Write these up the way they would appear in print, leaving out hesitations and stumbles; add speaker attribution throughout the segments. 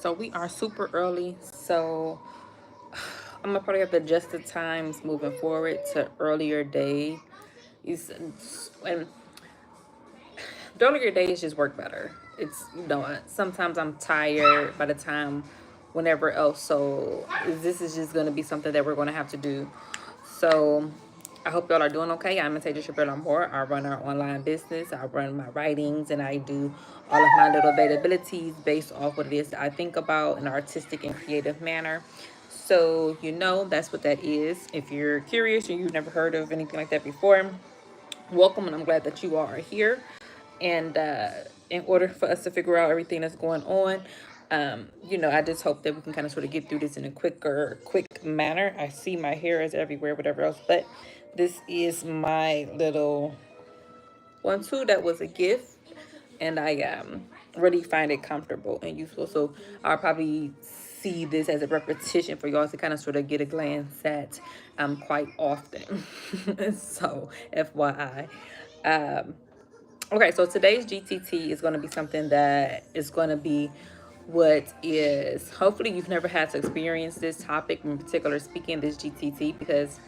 Speaker 1: So we are super early. So I'm gonna probably have to adjust the times moving forward to earlier day. And the earlier days just work better. It's sometimes I'm tired by the time whenever else. So this is just gonna be something that we're gonna have to do. So I hope y'all are doing okay. I'm Angie Shapiro Moore. I run our online business. I run my writings and I do all of my little availabilities based off what it is that I think about in an artistic and creative manner. So that's what that is. If you're curious or you've never heard of anything like that before, welcome, and I'm glad that you are here. And in order for us to figure out everything that's going on, I just hope that we can kind of sort of get through this in a quick manner. I see my hair is everywhere, whatever else, but this is my little one too that was a gift, and I really find it comfortable and useful. So I'll probably see this as a repetition for y'all to kind of sort of get a glance at quite often. So FYI. Okay, so today's GTT is going to be something that is going to be what is, hopefully you've never had to experience this topic in particular, speaking this GTT, because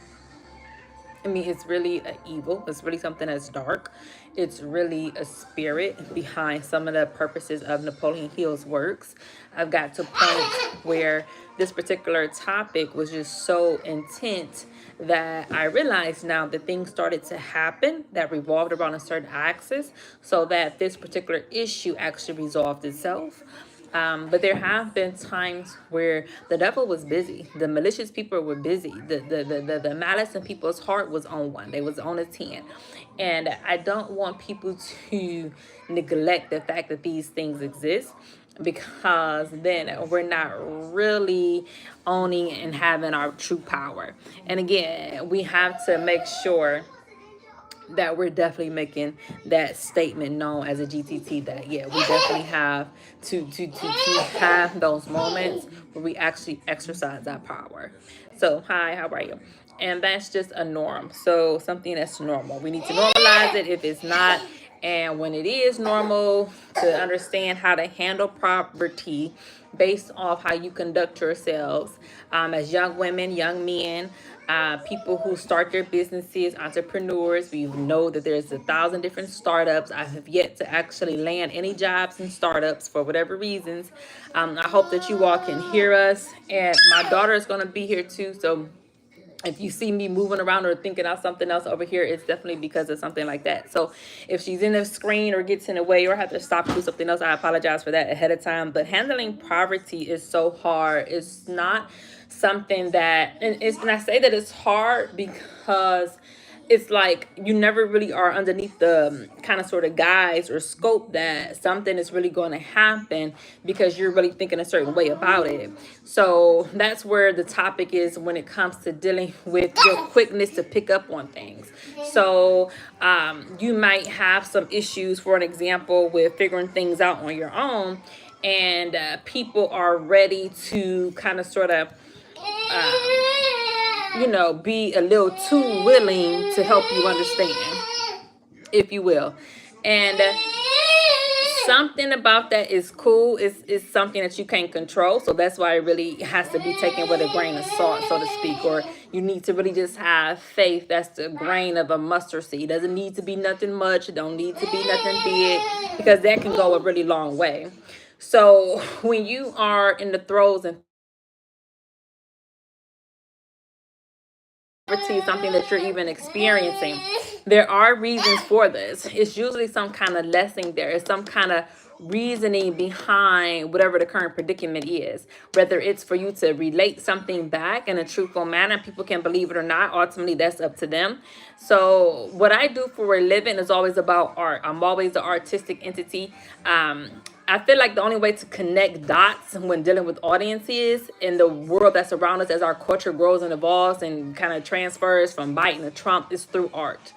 Speaker 1: it's really an evil. It's really something that's dark. It's really a spirit behind some of the purposes of Napoleon Hill's works. I've got to a point where this particular topic was just so intense that I realized now that things started to happen that revolved around a certain axis, so that this particular issue actually resolved itself. But there have been times where the devil was busy. The malicious people were busy. The malice in people's heart was on one. They was on a 10. And I don't want people to neglect the fact that these things exist, because then we're not really owning and having our true power. And again, we have to make sure that we're definitely making that statement known as a GTT, that we definitely have to have those moments where we actually exercise our power. So hi, how are you? And that's just a norm. So something that's normal, we need to normalize it if it's not. And when it is normal, to understand how to handle poverty based off how you conduct yourselves as young women, young men, people who start their businesses, entrepreneurs. We know that there's 1,000 different startups. I have yet to actually land any jobs in startups for whatever reasons. I hope that you all can hear us. And my daughter is going to be here too. So if you see me moving around or thinking of something else over here, it's definitely because of something like that. So if she's in the screen or gets in the way or have to stop and do something else, I apologize for that ahead of time. But handling poverty is so hard. It's not something that, and I say that it's hard because it's like you never really are underneath the kind of sort of guise or scope that something is really going to happen, because you're really thinking a certain way about it. So that's where the topic is when it comes to dealing with your quickness to pick up on things. So you might have some issues, for an example, with figuring things out on your own, and people are ready to kind of sort of be a little too willing to help you understand, if you will. And something about that is cool. It's something that you can't control. So that's why it really has to be taken with a grain of salt, so to speak. Or you need to really just have faith. That's the grain of a mustard seed. Doesn't need to be nothing much. Don't need to be nothing big, because that can go a really long way. So when you are in the throes and something that you're even experiencing, there are reasons for this. It's usually some kind of lesson there. It's some kind of reasoning behind whatever the current predicament is, whether it's for you to relate something back in a truthful manner. People can believe it or not. Ultimately, that's up to them. So what I do for a living is always about art. I'm always an artistic entity. I feel like the only way to connect dots when dealing with audiences in the world that's around us as our culture grows and evolves and kind of transfers from Biden to Trump is through art.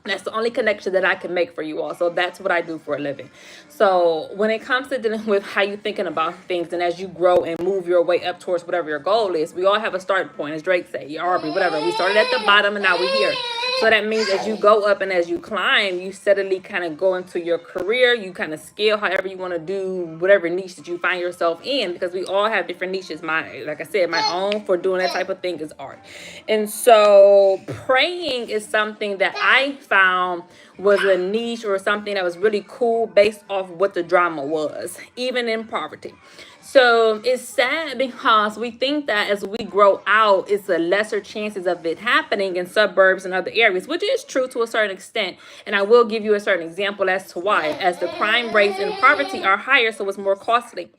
Speaker 1: That's the only connection that I can make for you all. So that's what I do for a living. So when it comes to dealing with how you're thinking about things, and as you grow and move your way up towards whatever your goal is, we all have a starting point, as Drake say, Arby, whatever. We started at the bottom and now we're here. So that means as you go up and as you climb, you steadily kind of go into your career. You kind of scale however you want to do whatever niche that you find yourself in, because we all have different niches. Like I said, my own for doing that type of thing is art. And so praying is something that I found was a niche or something that was really cool based off what the drama was, even in poverty. So it's sad because we think that as we grow out, it's a lesser chances of it happening in suburbs and other areas, which is true to a certain extent. And I will give you a certain example as to why. As the crime rates in poverty are higher, so it's more costly.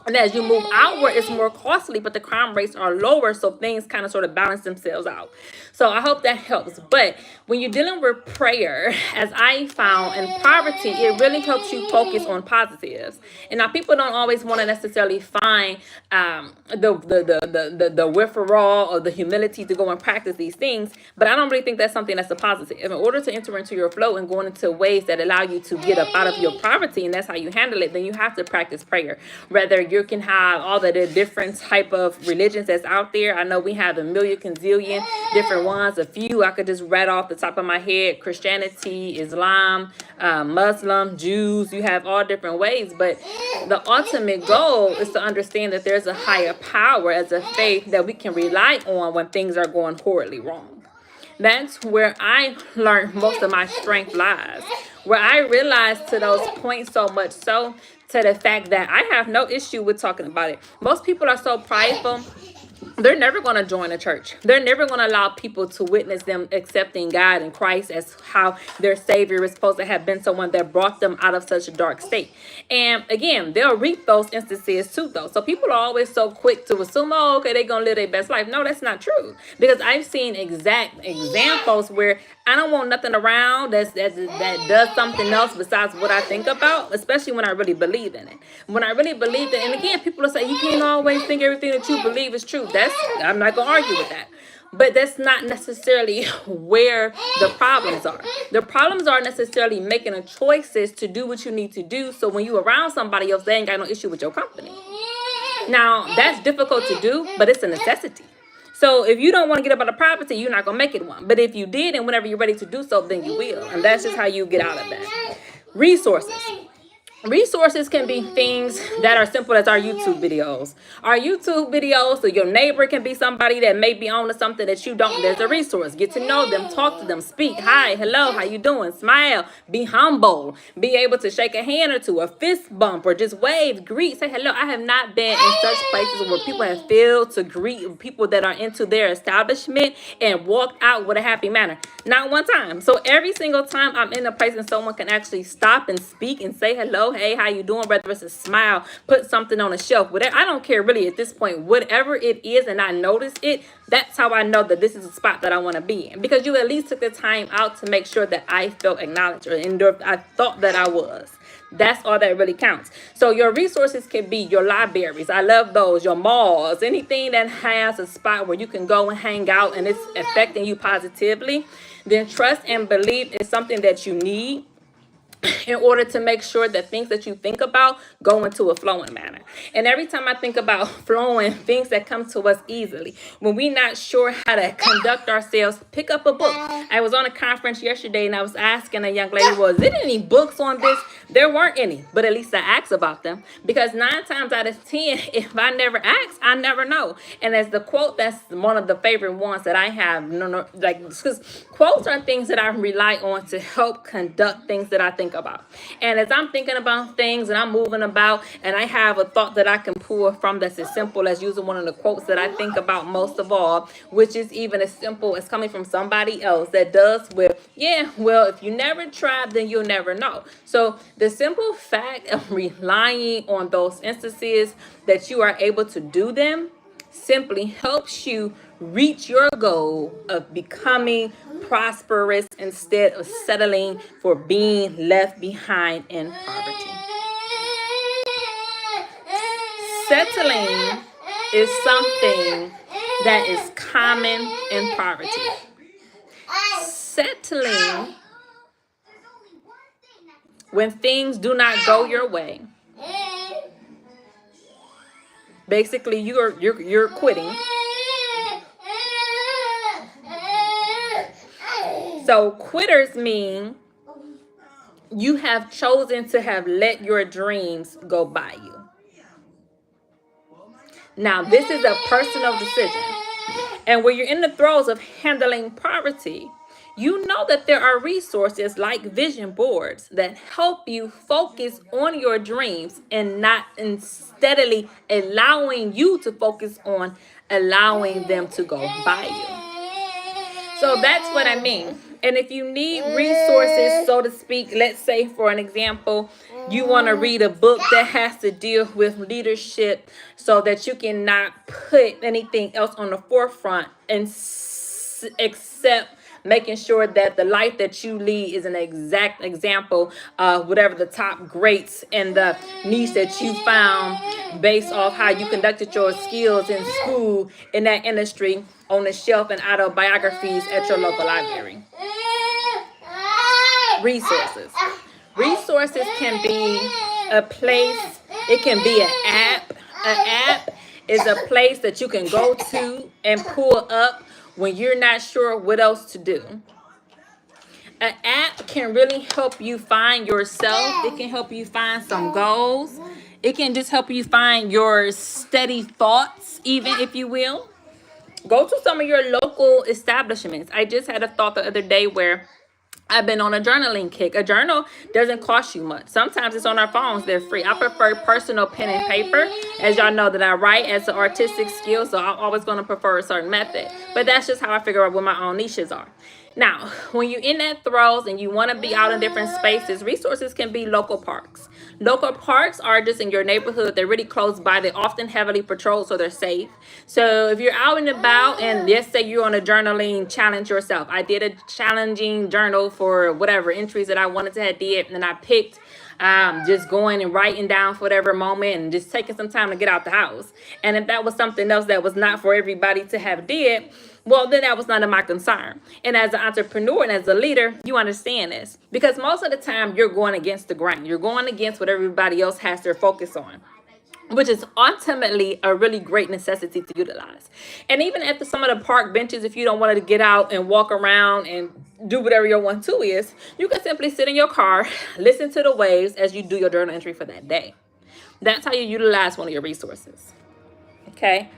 Speaker 1: And as you move outward, it's more costly, but the crime rates are lower, so things kind of sort of balance themselves out. So I hope that helps. But when you're dealing with prayer, as I found in poverty, it really helps you focus on positives. And now people don't always want to necessarily find the withdrawal or the humility to go and practice these things, but I don't really think that's something that's a positive. In order to enter into your flow and go into ways that allow you to get up out of your poverty, and that's how you handle it, then you have to practice prayer. Whether you can have all the different type of religions that's out there. I know we have a million, gazillion different ones. A few I could just read off the top of my head: Christianity, Islam, Muslim, Jews. You have all different ways, but the ultimate goal is to understand that there's a higher power as a faith that we can rely on when things are going horribly wrong. That's where I learned most of my strength lies, where I realized to those points so much so to the fact that I have no issue with talking about it. Most people are so prideful. They're never going to join a church. They're never going to allow people to witness them accepting God and Christ as how their Savior is supposed to have been someone that brought them out of such a dark state. And again, they'll reap those instances too, though. So people are always so quick to assume, oh, okay, they're going to live their best life. No, that's not true. Because I've seen exact examples where I don't want nothing around that does something else besides what I think about, especially when I really believe in it. When I really believe it, and again, people will say, you can't always think everything that you believe is true. I'm not going to argue with that. But that's not necessarily where the problems are. The problems aren't necessarily making the choices to do what you need to do. So when you're around somebody else, they ain't got no issue with your company. Now, that's difficult to do, but it's a necessity. So if you don't want to get up on the property, you're not going to make it one. But if you did, and whenever you're ready to do so, then you will. And that's just how you get out of that. Resources. Resources can be things that are simple as our YouTube videos. Our YouTube videos, so your neighbor can be somebody that may be on to something that you don't. There's a resource. Get to know them, talk to them, speak. Hi, hello, how you doing? Smile, be humble, be able to shake a hand or two, a fist bump, or just wave, greet, say hello. I have not been in such places where people have failed to greet people that are into their establishment and walked out with a happy manner. Not one time. So every single time I'm in a place and someone can actually stop and speak and say hello, hey, how you doing? Whether it's a smile, put something on a shelf, whatever. I don't care really at this point. Whatever it is, and I notice it, that's how I know that this is a spot that I want to be in. Because you at least took the time out to make sure that I felt acknowledged, or I thought that I was. That's all that really counts. So your resources can be your libraries. I love those. Your malls. Anything that has a spot where you can go and hang out and it's affecting you positively. Then trust and believe is something that you need in order to make sure that things that you think about go into a flowing manner. And every time I think about flowing, things that come to us easily, when we're not sure how to conduct ourselves, pick up a book. I was on a conference yesterday and I was asking a young lady, was there any books on this? There weren't any, but at least I asked about them, because 9 times out of 10, if I never ask, I never know. And as the quote, that's one of the favorite ones that I have. Because quotes are things that I rely on to help conduct things that I think about. And as I'm thinking about things and I'm moving about and I have a thought that I can pull from that's as simple as using one of the quotes that I think about most of all, which is even as simple as coming from somebody else that does with, yeah, well, if you never try, then you'll never know. So the simple fact of relying on those instances that you are able to do them simply helps you reach your goal of becoming prosperous instead of settling for being left behind in poverty. Settling is something that is common in poverty. Settling when things do not go your way. Basically, you're quitting. So quitters mean you have chosen to have let your dreams go by you. Now, this is a personal decision. And when you're in the throes of handling poverty, you know that there are resources like vision boards that help you focus on your dreams and not steadily allowing you to focus on allowing them to go by you. So that's what I mean. And if you need resources, so to speak, let's say for an example, you want to read a book that has to deal with leadership so that you cannot put anything else on the forefront and except making sure that the life that you lead is an exact example of whatever the top greats and the niche that you found based off how you conducted your skills in school in that industry on the shelf and autobiographies at your local library. Resources. Resources can be a place, it can be an app. An app is a place that you can go to and pull up when you're not sure what else to do. An app can really help you find yourself. It can help you find some goals. It can just help you find your steady thoughts, even if you will. Go to some of your local establishments. I just had a thought the other day where I've been on a journaling kick. A journal doesn't cost you much. Sometimes it's on our phones. They're free. I prefer personal pen and paper. As y'all know that I write as an artistic skill, so I'm always going to prefer a certain method. But that's just how I figure out what my own niches are. Now, when you're in that throes and you want to be out in different spaces, resources can be local parks. Local parks are just in your neighborhood. They're really close by. They're often heavily patrolled, so they're safe. So if you're out and about, and let's say you're on a journaling challenge yourself. I did a challenging journal for whatever entries that I wanted to have did, and I picked just going and writing down for whatever moment and just taking some time to get out the house. And if that was something else that was not for everybody to have did, well, then that was none of my concern. And as an entrepreneur and as a leader, you understand this. Because most of the time, you're going against the grain. You're going against what everybody else has their focus on, which is ultimately a really great necessity to utilize. And even at some of the park benches, if you don't want to get out and walk around and do whatever your 1-2 is, you can simply sit in your car, listen to the waves as you do your journal entry for that day. That's how you utilize one of your resources. Okay.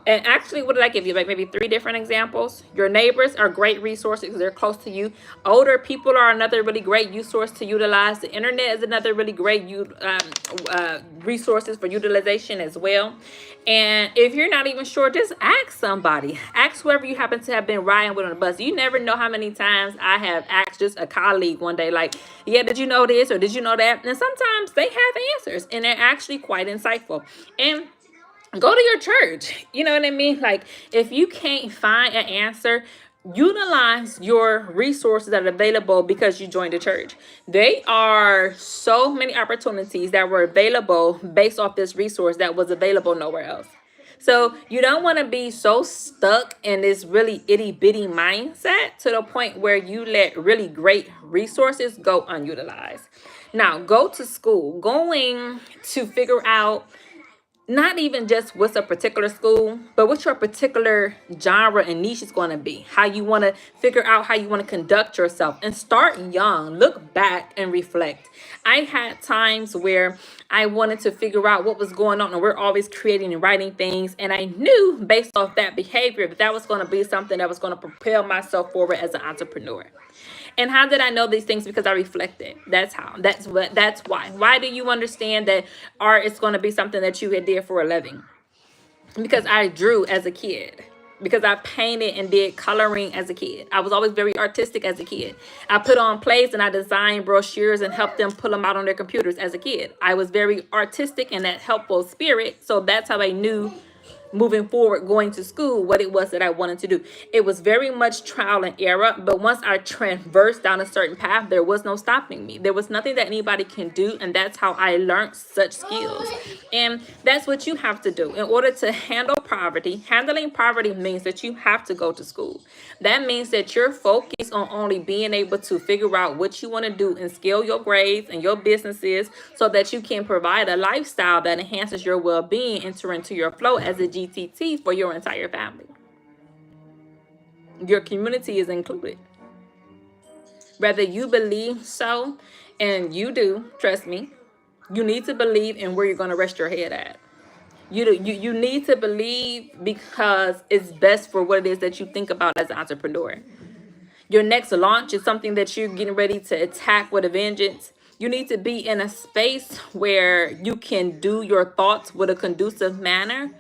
Speaker 1: And actually, what did I give you? Like maybe 3 different examples. Your neighbors are great resources because they're close to you. Older people are another really great resource to utilize. The internet is another really great resources for utilization as well. And if you're not even sure, just ask somebody. Ask whoever you happen to have been riding with on the bus. You never know how many times I have asked just a colleague one day, like, yeah, did you know this or did you know that? And sometimes they have answers and they're actually quite insightful. And go to your church. You know what I mean? Like, if you can't find an answer, utilize your resources that are available because you joined the church. There are so many opportunities that were available based off this resource that was available nowhere else. So you don't want to be so stuck in this really itty bitty mindset to the point where you let really great resources go unutilized. Now, go to school. Going to figure out not even just what's a particular school, but what your particular genre and niche is going to be. How you want to figure out how you want to conduct yourself and start young. Look back and reflect. I had times where I wanted to figure out what was going on, and we're always creating and writing things. And I knew based off that behavior that was going to be something that was going to propel myself forward as an entrepreneur. And how did I know these things? Because I reflected. That's how. That's why. Why do you understand that art is going to be something that you had did for a living? Because I drew as a kid. Because I painted and did coloring as a kid. I was always very artistic as a kid. I put on plays and I designed brochures and helped them pull them out on their computers as a kid. I was very artistic in that helpful spirit. So that's how I knew moving forward, going to school, what it was that I wanted to do. It was very much trial and error, but once I traversed down a certain path, there was no stopping me. There was nothing that anybody can do, and that's how I learned such skills. And that's what you have to do in order to handle poverty. Handling poverty means that you have to go to school. That means that you're focused on only being able to figure out what you want to do and scale your grades and your businesses so that you can provide a lifestyle that enhances your well-being, enter into your flow as a GTT for your entire family. Your community is included. whether you believe so, and you do, trust me, you need to believe in where you're going to rest your head at. You need to believe because it's best for what it is that you think about as an entrepreneur. Your next launch is something that you're getting ready to attack with a vengeance. You need to be in a space where you can do your thoughts with a conducive manner,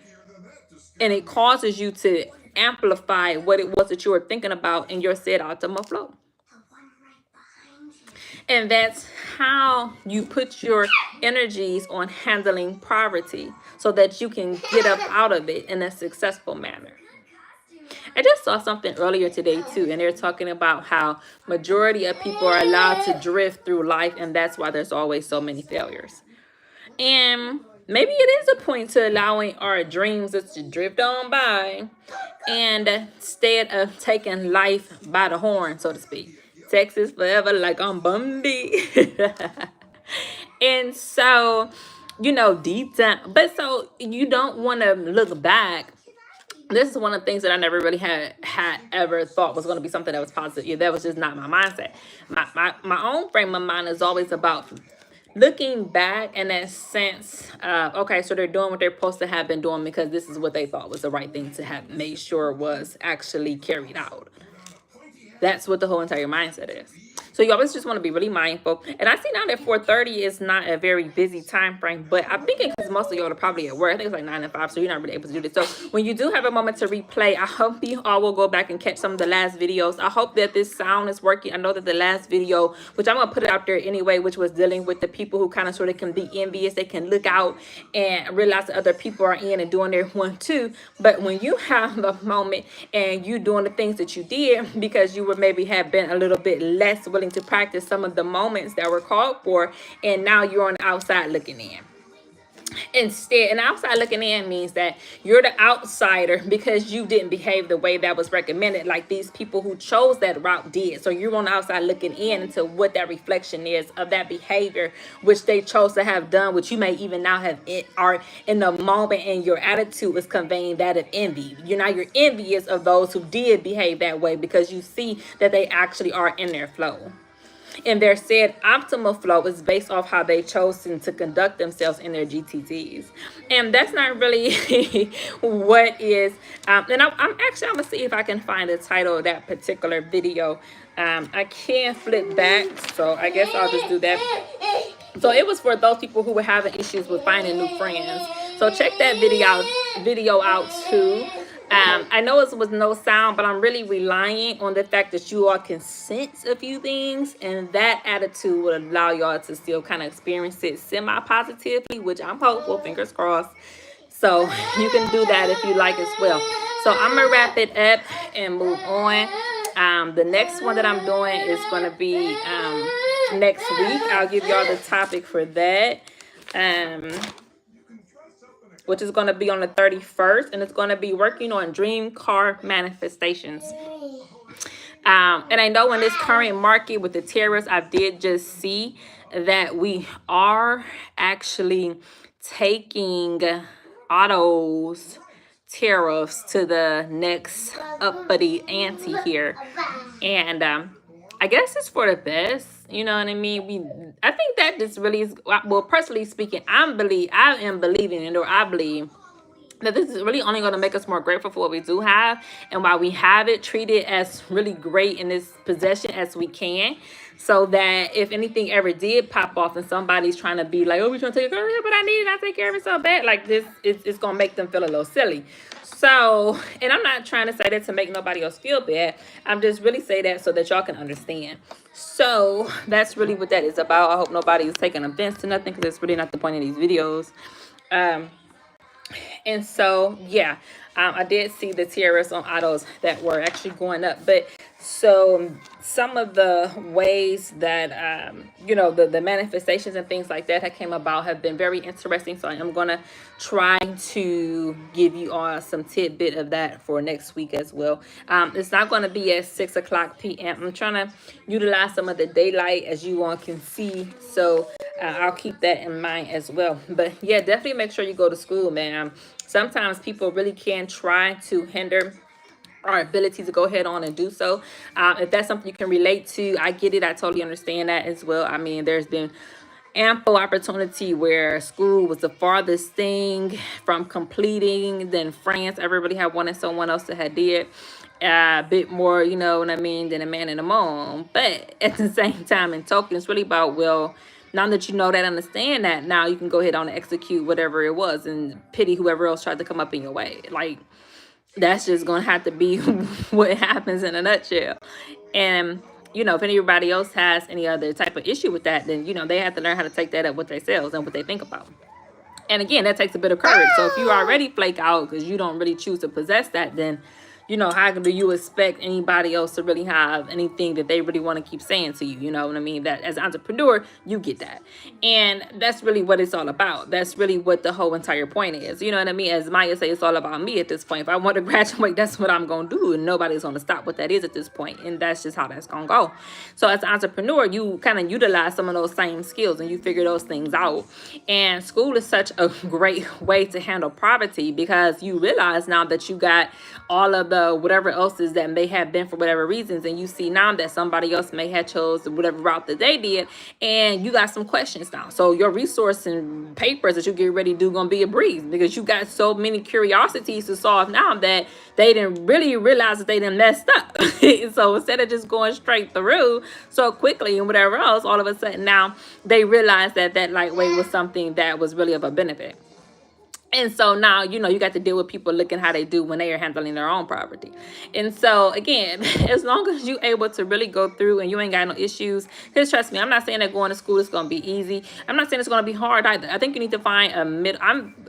Speaker 1: and it causes you to amplify what it was that you were thinking about in your said optimal flow. And that's how you put your energies on handling poverty so that you can get up out of it in a successful manner. I just saw something earlier today too, and they're talking about how majority of people are allowed to drift through life, and that's why there's always so many failures. And maybe it is a point to allowing our dreams to drift on by, and instead of taking life by the horn, so to speak. Texas forever like I'm Bumby. And so, deep down, but so you don't want to look back. This is one of the things that I never really had ever thought was going to be something that was positive. Yeah, that was just not my mindset. My own frame of mind is always about looking back in that sense of, okay, so they're doing what they're supposed to have been doing because this is what they thought was the right thing to have made sure was actually carried out. That's what the whole entire mindset is. So you always just want to be really mindful. And I see now that 4:30 is not a very busy time frame, but I'm thinking because most of y'all are probably at work. I think it's like 9 to 5, so you're not really able to do this. So when you do have a moment to replay, I hope you all will go back and catch some of the last videos. I hope that this sound is working. I know that the last video, which I'm going to put it out there anyway, which was dealing with the people who kind of sort of can be envious. They can look out and realize that other people are in and doing their one too. But when you have a moment and you doing the things that you did because you were maybe have been a little bit less willing to practice some of the moments that were called for, and now you're on the outside looking in. Instead, and outside looking in means that you're the outsider because you didn't behave the way that was recommended, like these people who chose that route did. So you're on the outside looking in into what that reflection is of that behavior which they chose to have done, which you may even now have are in the moment, and your attitude is conveying that of envy. You're envious of those who did behave that way because you see that they actually are in their flow. And their said optimal flow is based off how they chosen to conduct themselves in their GTTs. And that's not really what is, and I'm gonna see if I can find the title of that particular video. I can't flip back, so I guess I'll just do that. So it was for those people who were having issues with finding new friends. So check that video out too. I know it was no sound, but I'm really relying on the fact that you all can sense a few things, and that attitude will allow y'all to still kind of experience it semi-positively, which I'm hopeful, fingers crossed. So you can do that if you like as well. So I'm gonna wrap it up and move on. The next one that I'm doing is going to be next week. I'll give y'all the topic for that. Which is going to be on the 31st, and it's going to be working on dream car manifestations. And I know in this current market with the tariffs, I did just see that we are actually taking autos tariffs to the next uppity ante here. And I guess it's for the best. You know what I mean? I think that this really is, well, personally speaking, I am believing in, or I believe that this is really only going to make us more grateful for what we do have, and while we have it, treat it as really great in this possession as we can, so that if anything ever did pop off and somebody's trying to be like, oh, we're trying to take care of it, but I need it, I take care of it so bad, like this, it's going to make them feel a little silly. So, and I'm not trying to say that to make nobody else feel bad. I'm just really say that so that y'all can understand. So that's really what that is about. I hope nobody is taking offense to nothing, because that's really not the point of these videos. And so, yeah, I did see the tariffs on autos that were actually going up. But so some of the ways that, the manifestations and things like that that came about have been very interesting. So I'm going to try to give you all some tidbit of that for next week as well. It's not going to be at 6 o'clock p.m. I'm trying to utilize some of the daylight, as you all can see. So I'll keep that in mind as well. But yeah, definitely make sure you go to school, man. Sometimes people really can try to hinder our ability to go ahead on and do so. If that's something you can relate to, I get it. I totally understand that as well. I mean, there's been ample opportunity where school was the farthest thing from completing than France. Everybody had wanted someone else that had did a bit more, you know what I mean, than a man and a mom. But at the same time, in token, it's really about, well, now that you know that, understand that, now you can go ahead on and execute whatever it was and pity whoever else tried to come up in your way. Like, that's just gonna have to be what happens in a nutshell. And you know, if anybody else has any other type of issue with that, then you know they have to learn how to take that up with themselves and what they think about. And again, that takes a bit of courage. So if you already flake out because you don't really choose to possess that, then you know, how do you expect anybody else to really have anything that they really want to keep saying to you? You know what I mean? That as an entrepreneur, you get that. And that's really what it's all about. That's really what the whole entire point is. You know what I mean? As Maya say, it's all about me at this point. If I want to graduate, that's what I'm going to do. And nobody's going to stop what that is at this point. And that's just how that's going to go. So as an entrepreneur, you kind of utilize some of those same skills and you figure those things out. And school is such a great way to handle poverty because you realize now that you got all of the whatever else is that may have been for whatever reasons, and you see now that somebody else may have chose whatever route that they did, and you got some questions now. So your resource and papers that you get ready to do gonna be a breeze because you got so many curiosities to solve now that they didn't really realize that they done messed up. So instead of just going straight through so quickly and whatever else, all of a sudden now they realize that that lightweight was something that was really of a benefit. And so now, you know, you got to deal with people looking how they do when they are handling their own property. And so, again, as long as you're able to really go through and you ain't got no issues, because trust me, I'm not saying that going to school is going to be easy. I'm not saying it's going to be hard either. I think you need to find a mid.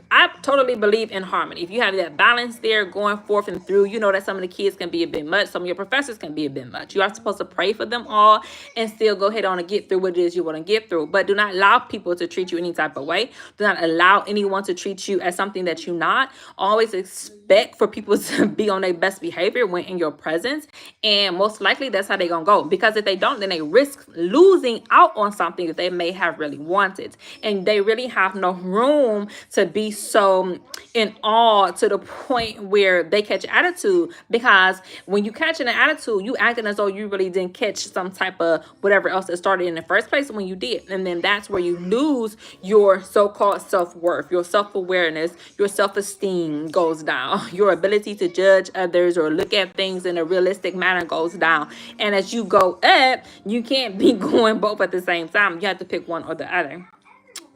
Speaker 1: I totally believe in harmony. If you have that balance there going forth and through, you know that some of the kids can be a bit much. Some of your professors can be a bit much. You are supposed to pray for them all and still go ahead on and get through what it is you want to get through. But do not allow people to treat you any type of way. Do not allow anyone to treat you as something that you're not. Always expect for people to be on their best behavior when in your presence. And most likely that's how they're going to go. Because if they don't, then they risk losing out on something that they may have really wanted. And they really have no room to be so in awe to the point where they catch attitude. Because when you catch an attitude, you acting as though you really didn't catch some type of whatever else that started in the first place when you did. And then that's where you lose your so-called self-worth, your self-awareness, your self-esteem goes down. Your ability to judge others or look at things in a realistic manner goes down. And as you go up, you can't be going both at the same time. You have to pick one or the other.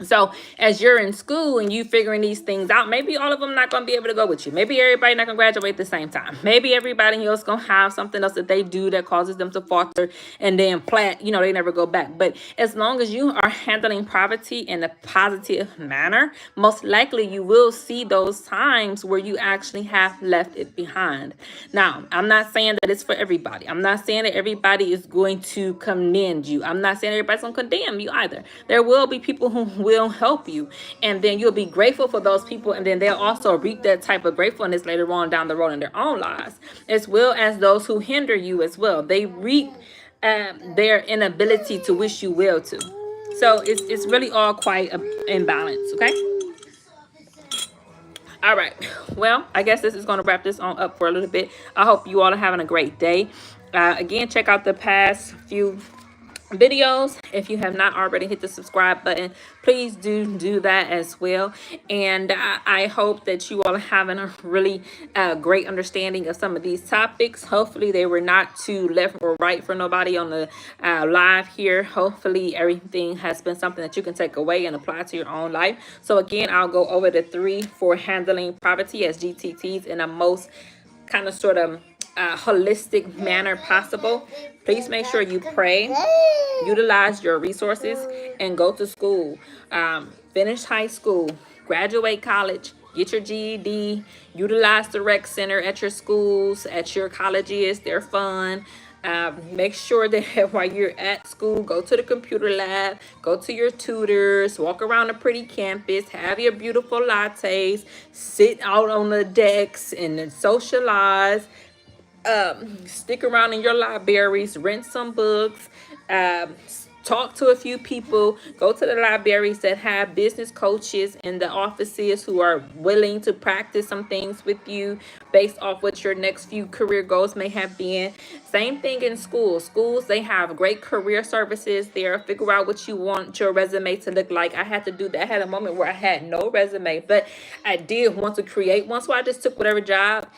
Speaker 1: So as you're in school and you figuring these things out, maybe all of them not going to be able to go with you. Maybe everybody not going to graduate at the same time. Maybe everybody else going to have something else that they do that causes them to falter and then plat, you know, they never go back. But as long as you are handling poverty in a positive manner, most likely you will see those times where you actually have left it behind. Now, I'm not saying that it's for everybody. I'm not saying that everybody is going to commend you. I'm not saying everybody's going to condemn you either. There will be people who will help you, and then you'll be grateful for those people, and then they'll also reap that type of gratefulness later on down the road in their own lives, as well as those who hinder you as well. They reap their inability to wish you well too. So it's really all quite imbalanced. Okay. All right. Well, I guess this is going to wrap this on up for a little bit. I hope you all are having a great day. Again, check out the past few videos. If you have not already hit the subscribe button, please do that as well. And I hope that you all are having a really great understanding of some of these topics. Hopefully they were not too left or right for nobody on the live here. Hopefully everything has been something that you can take away and apply to your own life. So again, I'll go over the 3 for handling poverty as GTTs in a most kind of sort of holistic manner possible. Please make sure you pray, utilize your resources, and go to school. Finish high school, graduate college, get your GED, utilize the rec center at your schools, at your colleges. They're fun. Make sure that while you're at school, go to the computer lab, go to your tutors, walk around a pretty campus, have your beautiful lattes, sit out on the decks and socialize. Stick around in your libraries, rent some books, talk to a few people, go to the libraries that have business coaches in the offices who are willing to practice some things with you based off what your next few career goals may have been. Same thing in schools. Schools, they have great career services there. Figure out what you want your resume to look like. I had to do that. I had a moment where I had no resume, but I did want to create one, so I just took whatever job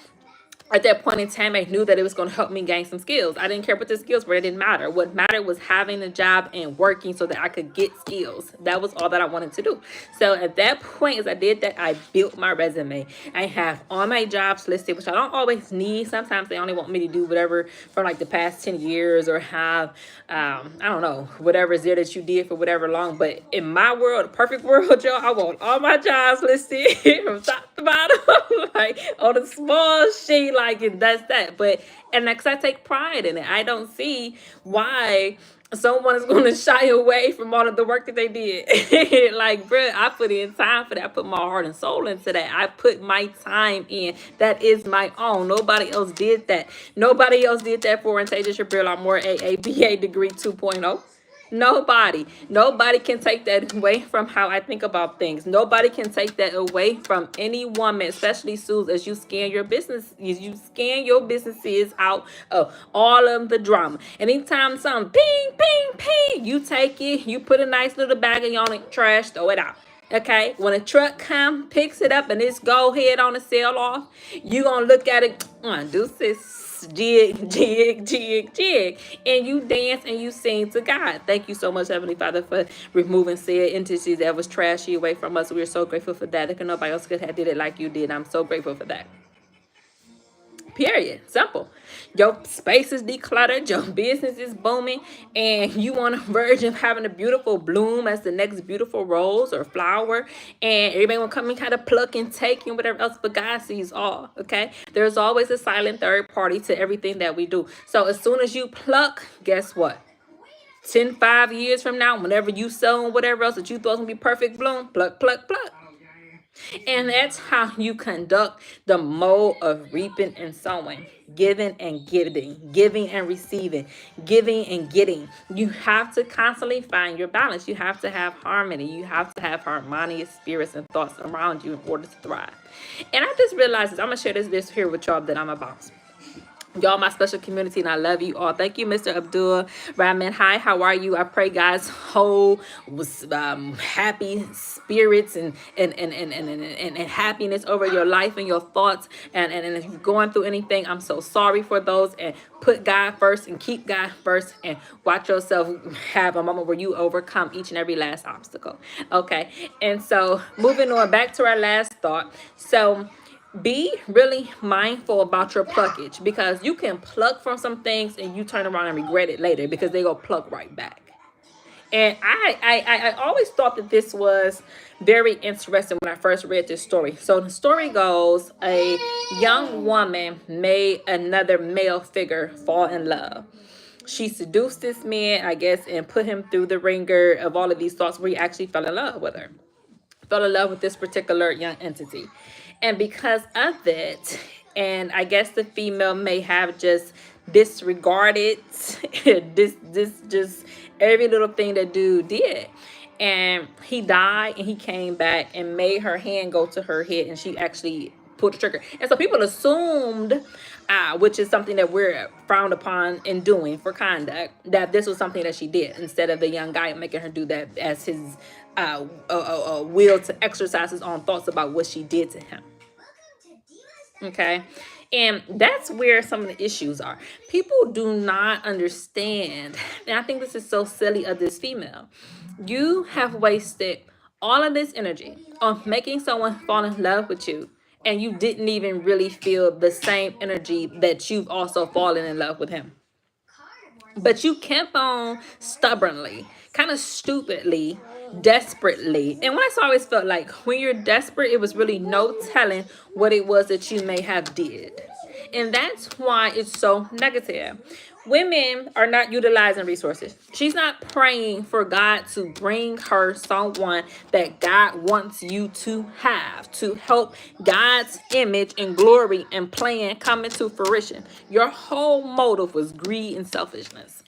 Speaker 1: at that point in time. I knew that it was going to help me gain some skills. I didn't care what the skills were. It didn't matter. What mattered was having a job and working so that I could get skills. That was all that I wanted to do. So at that point, as I did that, I built my resume. I have all my jobs listed, which I don't always need. Sometimes they only want me to do whatever from like the past 10 years or have, I don't know, whatever is there that you did for whatever long. But in my world, the perfect world, y'all, I want all my jobs listed from top to bottom, like on a small sheet, like, and that's that. But and because I take pride in it, I don't see why someone is going to shy away from all of the work that they did. Like, bro, I put in time for that. I put my heart and soul into that. I put my time in. That is my own. Nobody else did that. Nobody else did that for Antasia Shapiro. I'm more AABA degree 2.0. Nobody can take that away from how I think about things. Nobody can take that away from any woman, especially Suze, as you scan your business, as you scan your businesses out of all of the drama. Anytime something ping, ping, ping, you take it, you put a nice little bag on it, trash, throw it out. Okay, when a truck come, picks it up, and it's go ahead on the sell off, you gonna look at it, deuces, jig, jig, jig, jig, and you dance and you sing to God. Thank you so much, Heavenly Father, for removing said entities that was trashy away from us. We're so grateful for that. If nobody else could have did it like you did, I'm so grateful for that. Period. Simple. Your space is decluttered, your business is booming, and you on a verge of having a beautiful bloom as the next beautiful rose or flower, and everybody will come and kind of pluck and take and whatever else, but God sees all. Okay, there's always a silent third party to everything that we do. So as soon as you pluck, guess what? 5 years from now, whenever you sow and whatever else that you thought was gonna be perfect bloom, pluck, pluck, pluck. And that's how you conduct the mode of reaping and sowing, giving and giving and receiving, giving and getting. You have to constantly find your balance. You have to have harmony. You have to have harmonious spirits and thoughts around you in order to thrive. And I just realized this. I'm going to share this here with y'all that I'm a boss. Y'all, my special community, and I love you all. Thank you, Mr. Abdul Rahman. Hi, how are you? I pray God's whole was happy spirits and happiness over your life and your thoughts. And if you're going through anything, I'm so sorry for those. And put God first and keep God first and watch yourself have a moment where you overcome each and every last obstacle. Okay, and so moving on back to our last thought. So be really mindful about your pluckage, because you can pluck from some things and you turn around and regret it later because they go pluck right back. And I always thought that this was very interesting when I first read this story. So the story goes, a young woman made another male figure fall in love. She seduced this man, I guess, and put him through the ringer of all of these thoughts where he actually fell in love with her. Fell in love with this particular young entity. And because of it, and I guess the female may have just disregarded this just every little thing that dude did. And he died and he came back and made her hand go to her head, and she actually pulled the trigger. And so people assumed, which is something that we're frowned upon in doing for conduct, that this was something that she did, instead of the young guy making her do that as his will to exercise his own thoughts about what she did to him. Okay, and that's where some of the issues are. People do not understand, and I think this is so silly of this female. You have wasted all of this energy on making someone fall in love with you, and you didn't even really feel the same energy that you've also fallen in love with him. But you kept on stubbornly, kind of stupidly, desperately. And when I always felt like when you're desperate, it was really no telling what it was that you may have did. And that's why it's so negative. Women are not utilizing resources. She's not praying for God to bring her someone that God wants you to have, to help God's image and glory and plan come into fruition. Your whole motive was greed and selfishness.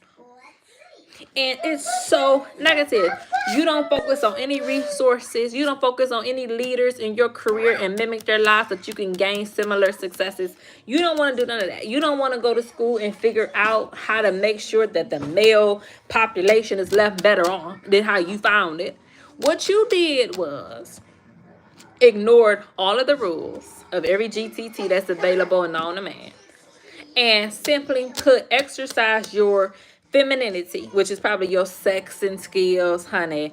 Speaker 1: And it's so negative. You don't focus on any resources. You don't focus on any leaders in your career and mimic their lives so that you can gain similar successes. You don't want to do none of that. You don't want to go to school and figure out how to make sure that the male population is left better on than how you found it. What you did was ignored all of the rules of every GTT that's available and known to man, and simply could exercise your femininity, which is probably your sexing skills, honey,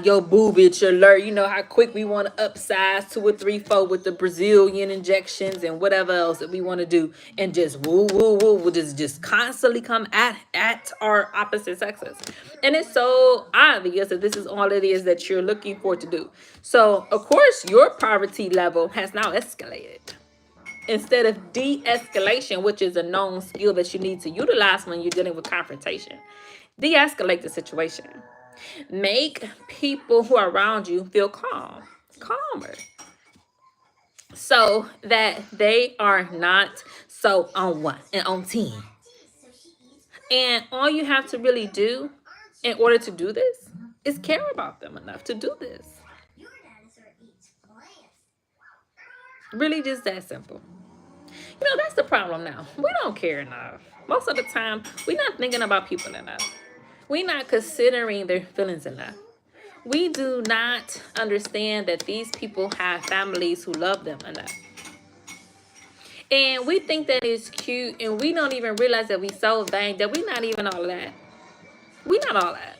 Speaker 1: your boobage alert. You know how quick we want to upsize 2 or 3 4 with the Brazilian injections and whatever else that we want to do, and just woo woo woo, we'll just constantly come at our opposite sexes, and it's so obvious that this is all it is that you're looking for to do. So of course your poverty level has now escalated. Instead of de-escalation, which is a known skill that you need to utilize when you're dealing with confrontation, de-escalate the situation. Make people who are around you feel calmer, so that they are not so on 1 and on 10. And all you have to really do in order to do this is care about them enough to do this. Really, just that simple. That's the problem now. We don't care enough. Most of the time, we're not thinking about people enough. We're not considering their feelings enough. We do not understand that these people have families who love them enough. And we think that it's cute, and we don't even realize that we so vain that we're not even all that. We're not all that.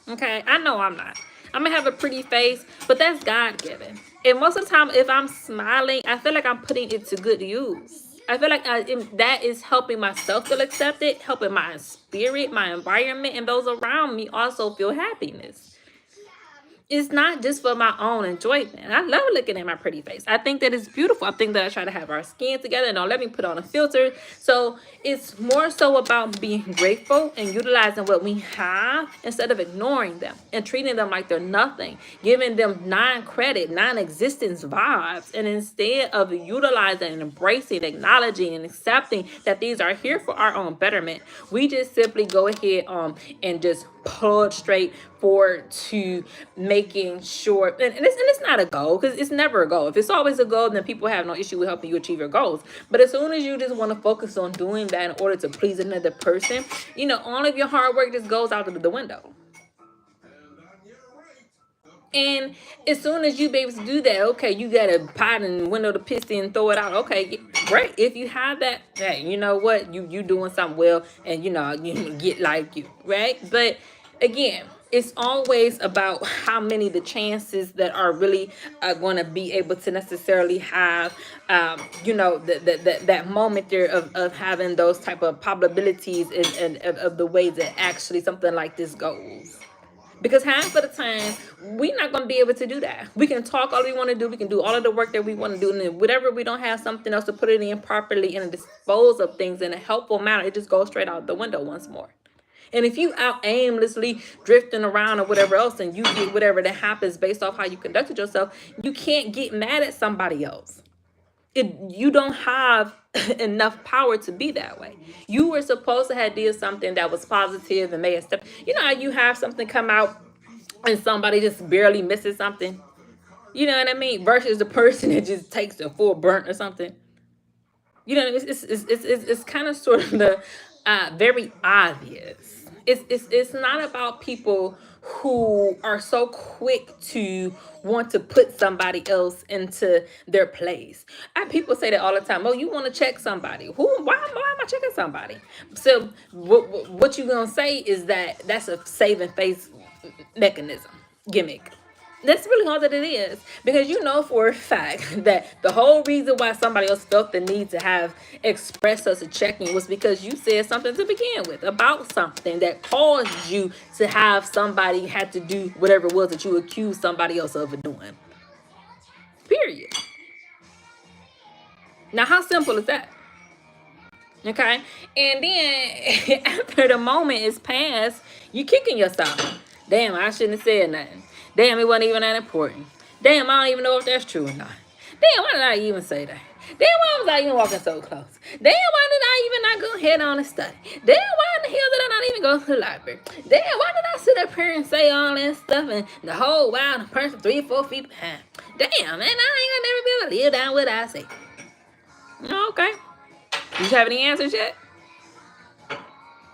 Speaker 1: Okay? I know I'm not. I'm going to have a pretty face, but that's God-given. And most of the time, if I'm smiling, I feel like I'm putting it to good use. I feel like that is helping myself feel accepted, helping my spirit, my environment, and those around me also feel happiness. It's not just for my own enjoyment. I love looking at my pretty face. I think that it's beautiful. I think that I try to have our skin together and don't let me put on a filter. So it's more so about being grateful and utilizing what we have instead of ignoring them and treating them like they're nothing, giving them non-credit, non-existence vibes. And instead of utilizing and embracing, acknowledging and accepting that these are here for our own betterment, we just simply go ahead and just plug straight forward to making sure, and it's not a goal, because it's never a goal. If it's always a goal, then people have no issue with helping you achieve your goals. But as soon as you just want to focus on doing that in order to please another person, all of your hard work just goes out the window. And as soon as you be able to do that, okay, you got a pot and window to piss in and throw it out. Okay, great. If you have that, hey, you know what? You doing something well, and you get like you, right? But again, it's always about how many the chances that are really going to be able to necessarily have, that moment there of having those type of probabilities and of the way that actually something like this goes. Because half of the time, we're not going to be able to do that. We can talk all we want to do. We can do all of the work that we want to do. And then whatever we don't have something else to put it in properly and dispose of things in a helpful manner, it just goes straight out the window once more. And if you out aimlessly drifting around or whatever else, and you get whatever that happens based off how you conducted yourself, you can't get mad at somebody else. You don't have enough power to be that way. You were supposed to have did something that was positive and made a step. You know how you have something come out and somebody just barely misses something? You know what I mean? Versus the person that just takes the full burnt or something. It's kind of sort of the very obvious. It's not about people who are so quick to want to put somebody else into their place. And people say that all the time. Oh, you want to check somebody? Why am I checking somebody? So what you're gonna say is that's a saving face mechanism, gimmick. That's really all that it is, because you know for a fact that the whole reason why somebody else felt the need to have expressed us a check-in was because you said something to begin with about something that caused you to have somebody had to do whatever it was that you accused somebody else of doing. Period. Now, how simple is that? Okay, and then after the moment is passed, you kicking yourself. Damn, I shouldn't have said nothing. Damn, it wasn't even that important. Damn, I don't even know if that's true or not. Damn, why did I even say that? Damn, why was I even walking so close? Damn, why did I even not go head on and study? Damn, why in the hell did I not even go to the library? Damn, why did I sit up here and say all that stuff and the whole while the person 3 or 4 feet behind? Damn, man, I ain't gonna never be able to live down what I say. Okay. You have any answers yet?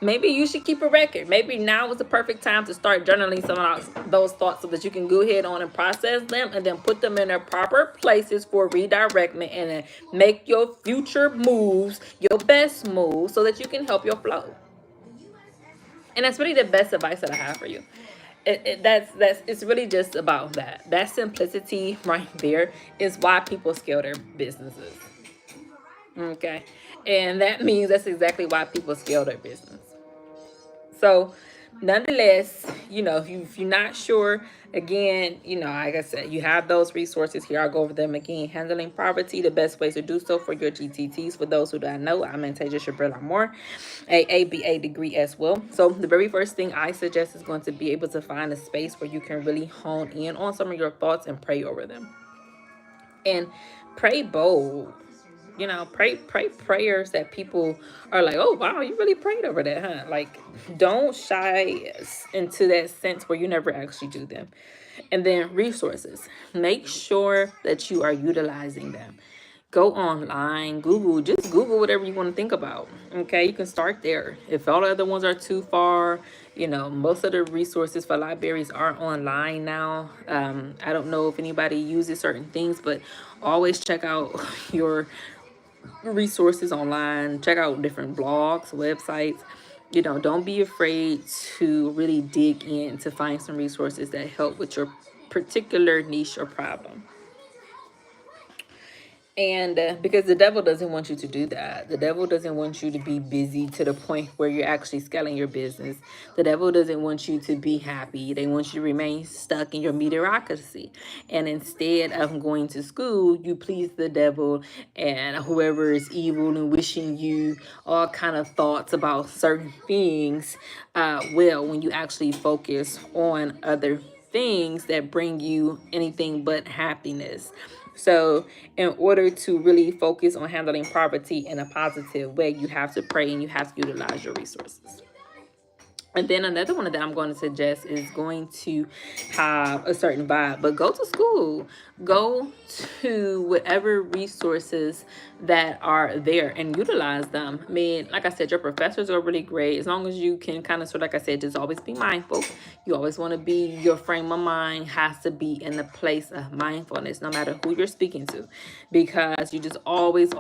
Speaker 1: Maybe you should keep a record. Maybe now is the perfect time to start journaling some of those thoughts so that you can go ahead on and process them and then put them in their proper places for redirectment and then make your future moves your best moves so that you can help your flow. And that's really the best advice that I have for you. That's it's really just about that. That simplicity right there is why people scale their businesses. Okay. And that means that's exactly why people scale their business. So, nonetheless, if you're not sure, again, like I said, you have those resources here. I'll go over them again. Handling poverty, the best ways to do so for your GTTs. For those who don't know, I'm Angie Shabrilla Moore, a ABA degree as well. So, the very first thing I suggest is going to be able to find a space where you can really hone in on some of your thoughts and pray over them. And pray bold. Pray prayers that people are like, oh wow, you really prayed over that, huh? Like, don't shy into that sense where you never actually do them. And then resources, make sure that you are utilizing them. Go online, just Google whatever you want to think about. Okay, you can start there. If all the other ones are too far, most of the resources for libraries are online now. I don't know if anybody uses certain things, but always check out your resources online. Check out different blogs, websites. Don't be afraid to really dig in to find some resources that help with your particular niche or problem. And because the devil doesn't want you to do that. The devil doesn't want you to be busy to the point where you're actually scaling your business. The devil doesn't want you to be happy. They want you to remain stuck in your mediocrity. And instead of going to school, you please the devil and whoever is evil and wishing you all kind of thoughts about certain things. When you actually focus on other things that bring you anything but happiness. So in order to really focus on handling poverty in a positive way, you have to pray and you have to utilize your resources. And then another one that I'm going to suggest is going to have a certain vibe, but go to school, go to whatever resources that are there and utilize them. I mean, like I said, your professors are really great as long as you can kind of sort of, like I said, just always be mindful. You always want to be, your frame of mind has to be in the place of mindfulness, no matter who you're speaking to, because you just always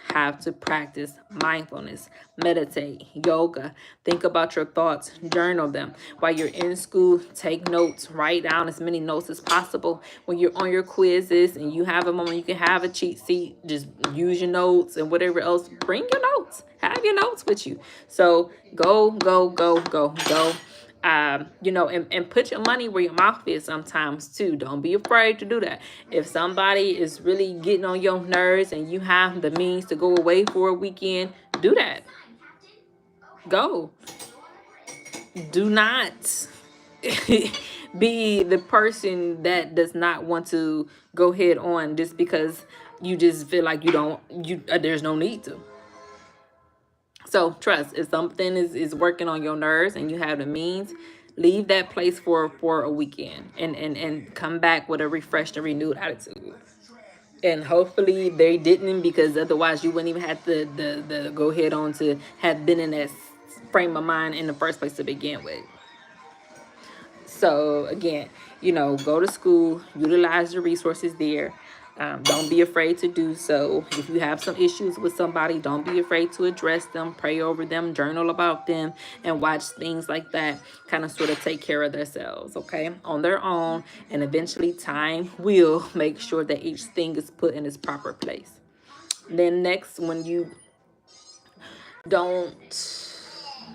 Speaker 1: have to practice mindfulness, meditate, yoga, think about your thoughts, journal them. While you're in school, take notes, write down as many notes as possible. When you're on your quizzes and you have a moment, you can have a cheat sheet, just use your notes and whatever else, bring your notes, have your notes with you. So go. And put your money where your mouth is sometimes too. Don't be afraid to do that. If somebody is really getting on your nerves and you have the means to go away for a weekend, do that. Go. Do not be the person that does not want to go head on just because you just feel like there's no need to. So trust, if something is working on your nerves and you have the means, leave that place for a weekend and come back with a refreshed and renewed attitude. And hopefully they didn't, because otherwise you wouldn't even have the go ahead on to have been in that frame of mind in the first place to begin with. So again, go to school, utilize the resources there. Don't be afraid to do so. If you have some issues with somebody, don't be afraid to address them, pray over them, journal about them, and watch things like that kind of sort of take care of themselves, okay, on their own. And eventually time will make sure that each thing is put in its proper place. Then next, when you don't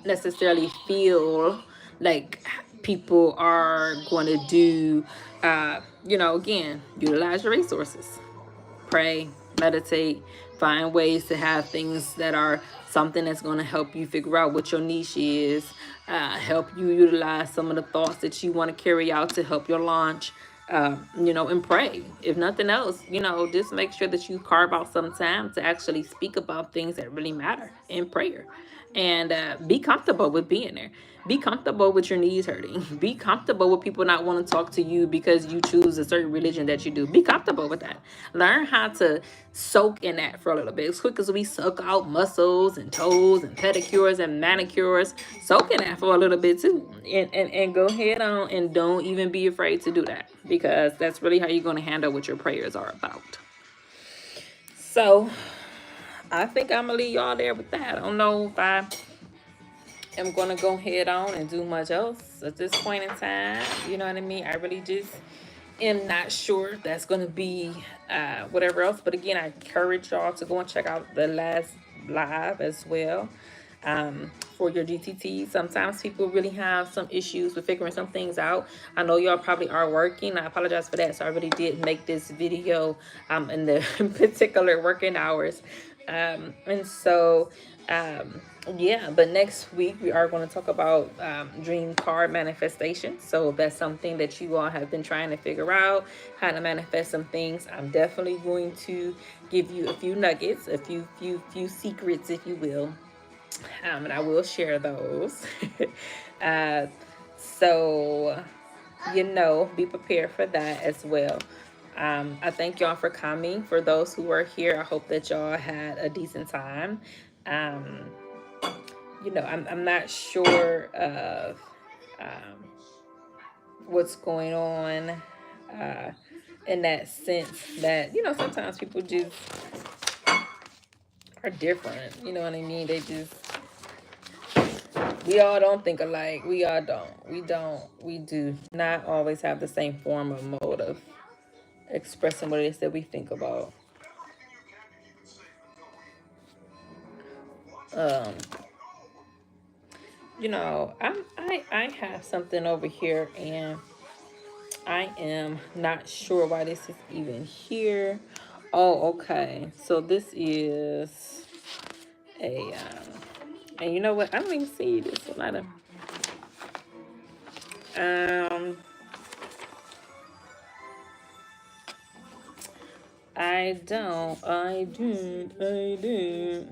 Speaker 1: necessarily feel like people are going to do, again, utilize your resources. Pray, meditate, find ways to have things that are something that's going to help you figure out what your niche is, help you utilize some of the thoughts that you want to carry out to help your launch. and pray. If nothing else, just make sure that you carve out some time to actually speak about things that really matter in prayer. And be comfortable with being there. Be comfortable with your knees hurting. Be comfortable with people not wanting to talk to you because you choose a certain religion that you do. Be comfortable with that. Learn how to soak in that for a little bit. As quick as we suck out muscles and toes and pedicures and manicures, soak in that for a little bit too. And go ahead on and don't even be afraid to do that, because that's really how you're going to handle what your prayers are about. So I think I'm going to leave y'all there with that. I don't know if I am going to go head on and do much else at this point in time. You know what I mean? I really just am not sure that's going to be whatever else. But again, I encourage y'all to go and check out the last live as well, for your GTT. Sometimes people really have some issues with figuring some things out. I know y'all probably are working. I apologize for that. So I really did make this video in the particular working hours. And so yeah, but next week we are going to talk about dream card manifestation. So if that's something that you all have been trying to figure out, how to manifest some things, I'm definitely going to give you a few nuggets, a few secrets, if you will. And I will share those. uh, so, be prepared for that as well. I thank y'all for coming. For those who are here, I hope that y'all had a decent time. I'm not sure of what's going on in that sense that, sometimes people just are different. You know what I mean? They just, we all don't think alike. We all don't. We do not always have the same form of mode of expressing what it is that we think about. Um, I have something over here, and I am not sure why this is even here. Oh, okay. So this is a and you know what? I don't even see this one. I don't. I did.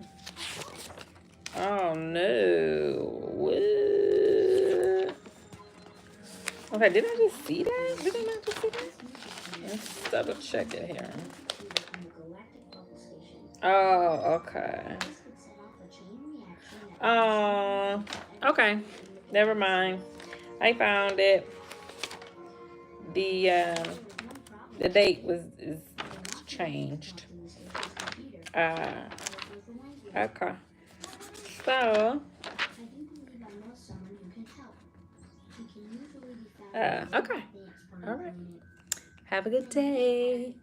Speaker 1: Oh no. What? Okay, did I just see that? Did I not just see that? Let's double check it here. Oh, okay. Oh, okay. Never mind. I found it. The date is changed. Okay. So, okay. All right. Have a good day.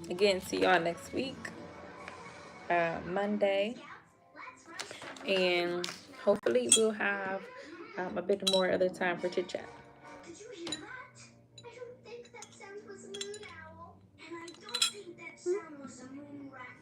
Speaker 1: Again, see y'all next week, Monday, and hopefully we'll have a bit more other time for chit chat. Did you hear that? I don't think that sound was a moon owl, and I don't think that sound was a moon rat.